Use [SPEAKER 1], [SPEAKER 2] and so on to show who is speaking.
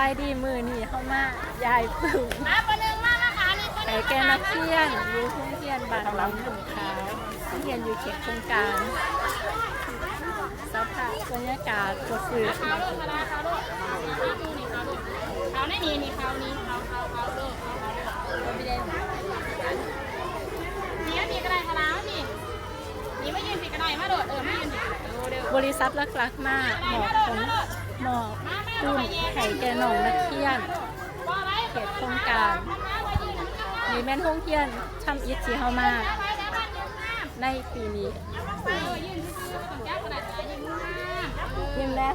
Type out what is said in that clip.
[SPEAKER 1] ายดีมือนี่เข้ามายายปึ่ง
[SPEAKER 2] มาปนึงมาขานี่
[SPEAKER 1] ไก่แกนักเที่ยนอยู่ทุ่งเที่ยนบ้านน้องถุงขาวทุ่งเที่ยนอยู่เขตโครงการสภาพบรรยากาศก็คือ
[SPEAKER 2] ขาวลูกขาวลูกขาวดูนี่ขาวลูกขาวนี่ขาวนี่ขาวลูกไม่ได้นี่ก็ได้ขาวนี่ไม่ยืนสิกระไดมาโดดไม่ยืนสิเร็ว
[SPEAKER 1] บริษัทลักๆมากหมอกของหมอกกุ้งไข่แกหนองนักเที่ยนเขตโครงการมีแม่นท่องเที่ยนทำอิฐสีเฮามากในปีนี้ยิ้มแล้ว